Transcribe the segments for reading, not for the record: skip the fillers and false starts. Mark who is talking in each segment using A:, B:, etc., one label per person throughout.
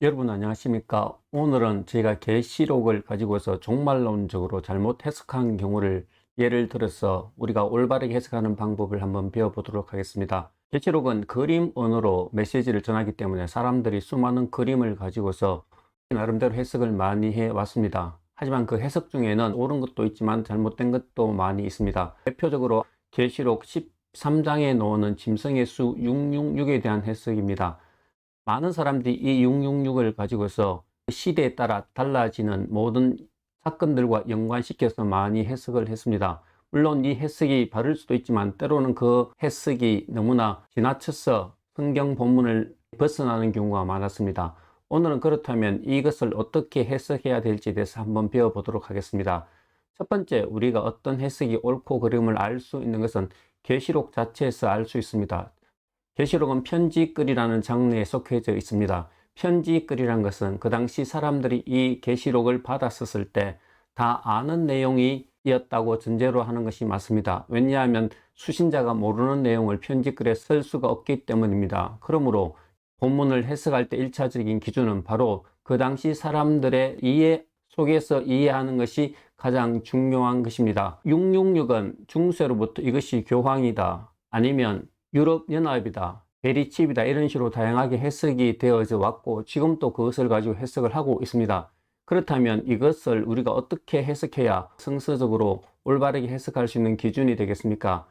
A: 여러분 안녕하십니까? 오늘은 저희가 계시록을 가지고서 종말론적으로 잘못 해석한 경우를 예를 들어서 우리가 올바르게 해석하는 방법을 한번 배워보도록 하겠습니다. 계시록은 그림 언어로 메시지를 전하기 때문에 사람들이 수많은 그림을 가지고서 나름대로 해석을 많이 해왔습니다. 하지만 그 해석 중에는 옳은 것도 있지만 잘못된 것도 많이 있습니다. 대표적으로 계시록 13장에 나오는 짐승의 수 666에 대한 해석입니다. 많은 사람들이 이 666을 가지고서 시대에 따라 달라지는 모든 사건들과 연관시켜서 많이 해석을 했습니다. 물론 이 해석이 바를 수도 있지만 때로는 그 해석이 너무나 지나쳐서 성경 본문을 벗어나는 경우가 많았습니다. 오늘은 그렇다면 이것을 어떻게 해석해야 될지에 대해서 한번 배워보도록 하겠습니다. 첫 번째, 우리가 어떤 해석이 옳고 그름을 알 수 있는 것은 계시록 자체에서 알 수 있습니다. 계시록은 편지글이라는 장르에 속해져 있습니다. 편지글이란 것은 그 당시 사람들이 이 계시록을 받았었을 때 다 아는 내용이었다고 전제로 하는 것이 맞습니다. 왜냐하면 수신자가 모르는 내용을 편지글에 쓸 수가 없기 때문입니다. 그러므로 본문을 해석할 때 1차적인 기준은 바로 그 당시 사람들의 이해 속에서 이해하는 것이 가장 중요한 것입니다. 666은 중세로부터 이것이 교황이다, 아니면 유럽연합이다, 베리칩이다, 이런 식으로 다양하게 해석이 되어져 왔고 지금도 그것을 가지고 해석을 하고 있습니다. 그렇다면 이것을 우리가 어떻게 해석해야 성서적으로 올바르게 해석할 수 있는 기준이 되겠습니까?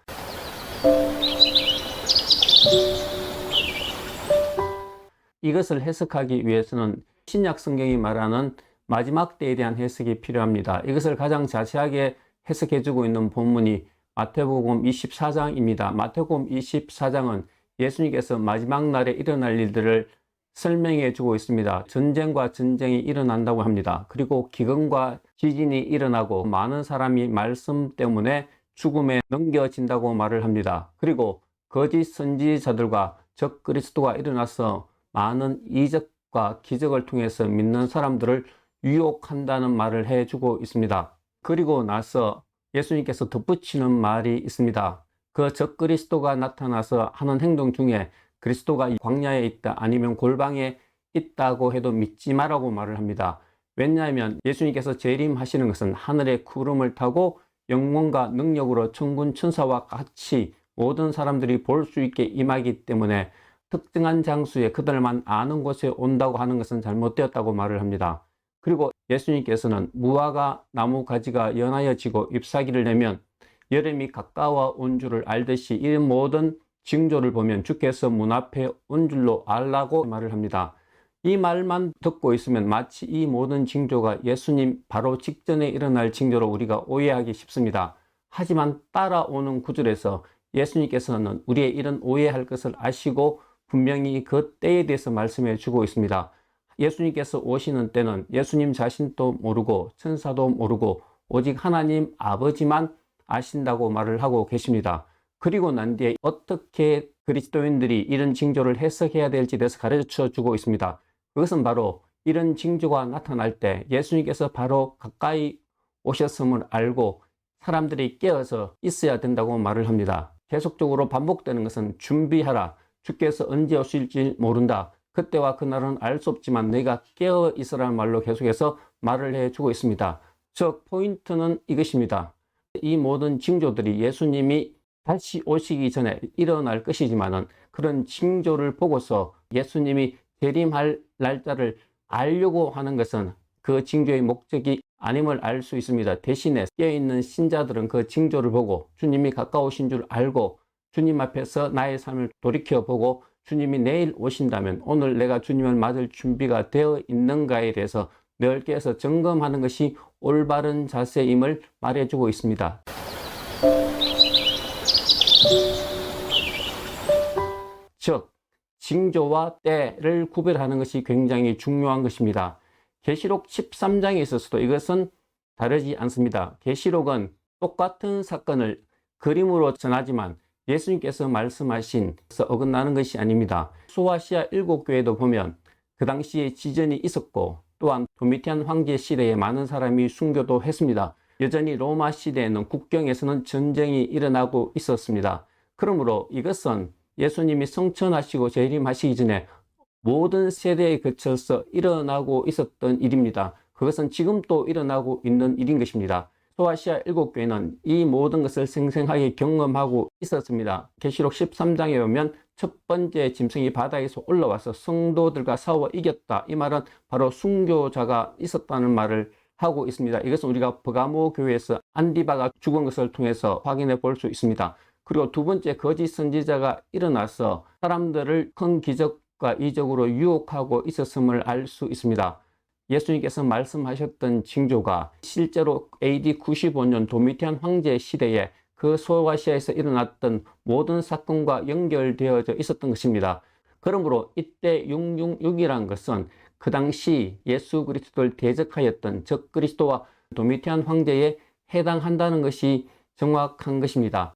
A: 이것을 해석하기 위해서는 신약 성경이 말하는 마지막 때에 대한 해석이 필요합니다. 이것을 가장 자세하게 해석해주고 있는 본문이 마태복음 24장입니다. 마태복음 24장은 예수님께서 마지막 날에 일어날 일들을 설명해 주고 있습니다. 전쟁과 전쟁이 일어난다고 합니다. 그리고 기근과 지진이 일어나고 많은 사람이 말씀 때문에 죽음에 넘겨진다고 말을 합니다. 그리고 거짓 선지자들과 적 그리스도가 일어나서 많은 이적과 기적을 통해서 믿는 사람들을 유혹한다는 말을 해주고 있습니다. 그리고 나서 예수님께서 덧붙이는 말이 있습니다. 그 적 그리스도가 나타나서 하는 행동 중에 그리스도가 광야에 있다, 아니면 골방에 있다고 해도 믿지 말라고 말을 합니다. 왜냐하면 예수님께서 재림하시는 것은 하늘의 구름을 타고 영광과 능력으로 천군 천사와 같이 모든 사람들이 볼 수 있게 임하기 때문에 특정한 장소에 그들만 아는 곳에 온다고 하는 것은 잘못되었다고 말을 합니다. 그리고 예수님께서는 무화과 나무 가지가 연하여지고 잎사귀를 내면 여름이 가까워 온 줄을 알듯이 이 모든 징조를 보면 주께서 문 앞에 온 줄로 알라고 말을 합니다. 이 말만 듣고 있으면 마치 이 모든 징조가 예수님 바로 직전에 일어날 징조로 우리가 오해하기 쉽습니다. 하지만 따라오는 구절에서 예수님께서는 우리의 이런 오해할 것을 아시고 분명히 그 때에 대해서 말씀해 주고 있습니다. 예수님께서 오시는 때는 예수님 자신도 모르고 천사도 모르고 오직 하나님 아버지만 아신다고 말을 하고 계십니다. 그리고 난 뒤에 어떻게 그리스도인들이 이런 징조를 해석해야 될지에 대해서 가르쳐 주고 있습니다. 그것은 바로 이런 징조가 나타날 때 예수님께서 바로 가까이 오셨음을 알고 사람들이 깨어서 있어야 된다고 말을 합니다. 계속적으로 반복되는 것은 준비하라, 주께서 언제 오실지 모른다, 그때와 그날은 알 수 없지만 너희가 깨어 있으라는 말로 계속해서 말을 해주고 있습니다. 즉 포인트는 이것입니다. 이 모든 징조들이 예수님이 다시 오시기 전에 일어날 것이지만은 그런 징조를 보고서 예수님이 재림할 날짜를 알려고 하는 것은 그 징조의 목적이 아님을 알 수 있습니다. 대신에 깨어있는 신자들은 그 징조를 보고 주님이 가까우신 줄 알고 주님 앞에서 나의 삶을 돌이켜보고 주님이 내일 오신다면 오늘 내가 주님을 맞을 준비가 되어 있는가에 대해서 늘 깨어서 점검하는 것이 올바른 자세임을 말해주고 있습니다. 즉 징조와 때를 구별하는 것이 굉장히 중요한 것입니다. 계시록 13장에 있어서도 이것은 다르지 않습니다. 계시록은 똑같은 사건을 그림으로 전하지만 예수님께서 말씀하신 것에 어긋나는 것이 아닙니다. 소아시아 7교회도 보면 그 당시에 지전이 있었고 또한 도미티안 황제 시대에 많은 사람이 순교도 했습니다. 여전히 로마 시대에는 국경에서는 전쟁이 일어나고 있었습니다. 그러므로 이것은 예수님이 성천하시고 재림하시기 전에 모든 세대에 거쳐서 일어나고 있었던 일입니다. 그것은 지금 또 일어나고 있는 일인 것입니다. 소아시아 7교회는 이 모든 것을 생생하게 경험하고 있었습니다. 계시록 13장에 보면 첫 번째 짐승이 바다에서 올라와서 성도들과 싸워 이겼다. 이 말은 바로 순교자가 있었다는 말을 하고 있습니다. 이것은 우리가 버가모 교회에서 안디바가 죽은 것을 통해서 확인해 볼 수 있습니다. 그리고 두 번째, 거짓 선지자가 일어나서 사람들을 큰 기적과 이적으로 유혹하고 있었음을 알 수 있습니다. 예수님께서 말씀하셨던 징조가 실제로 AD 95년 도미티안 황제 시대에 그 소아시아에서 일어났던 모든 사건과 연결되어져 있었던 것입니다. 그러므로 이때 666이라는 것은 그 당시 예수 그리스도를 대적하였던 적 그리스도와 도미티안 황제에 해당한다는 것이 정확한 것입니다.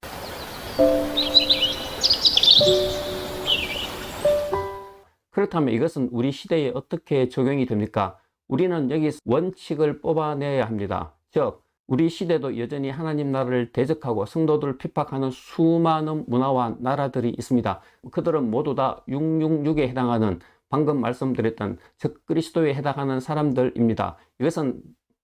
A: 그렇다면 이것은 우리 시대에 어떻게 적용이 됩니까? 우리는 여기서 원칙을 뽑아내야 합니다. 즉, 우리 시대도 여전히 하나님 나라를 대적하고 성도들을 핍박하는 수많은 문화와 나라들이 있습니다. 그들은 모두 다 666에 해당하는, 방금 말씀드렸던 적그리스도에 해당하는 사람들입니다. 이것은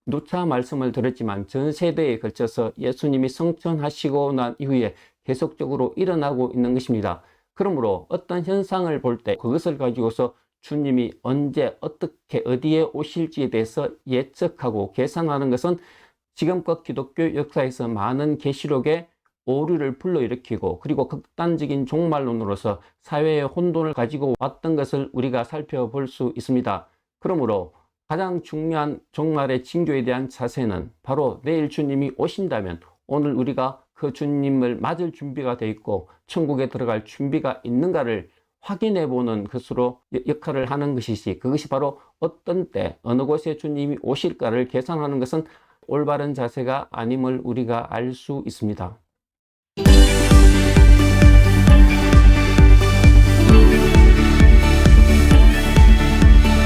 A: 누차 말씀을 드렸지만 전 세대에 걸쳐서 예수님이 성천하시고 난 이후에 계속적으로 일어나고 있는 것입니다. 그러므로 어떤 현상을 볼 때 그것을 가지고서 주님이 언제 어떻게 어디에 오실지에 대해서 예측하고 계산하는 것은 지금껏 기독교 역사에서 많은 계시록의 오류를 불러일으키고 그리고 극단적인 종말론으로서 사회의 혼돈을 가지고 왔던 것을 우리가 살펴볼 수 있습니다. 그러므로 가장 중요한 종말의 징조에 대한 자세는 바로 내일 주님이 오신다면 오늘 우리가 그 주님을 맞을 준비가 되어 있고 천국에 들어갈 준비가 있는가를 확인해 보는 것으로 역할을 하는 것이지, 그것이 바로 어떤 때 어느 곳에 주님이 오실까를 계산하는 것은 올바른 자세가 아님을 우리가 알 수 있습니다.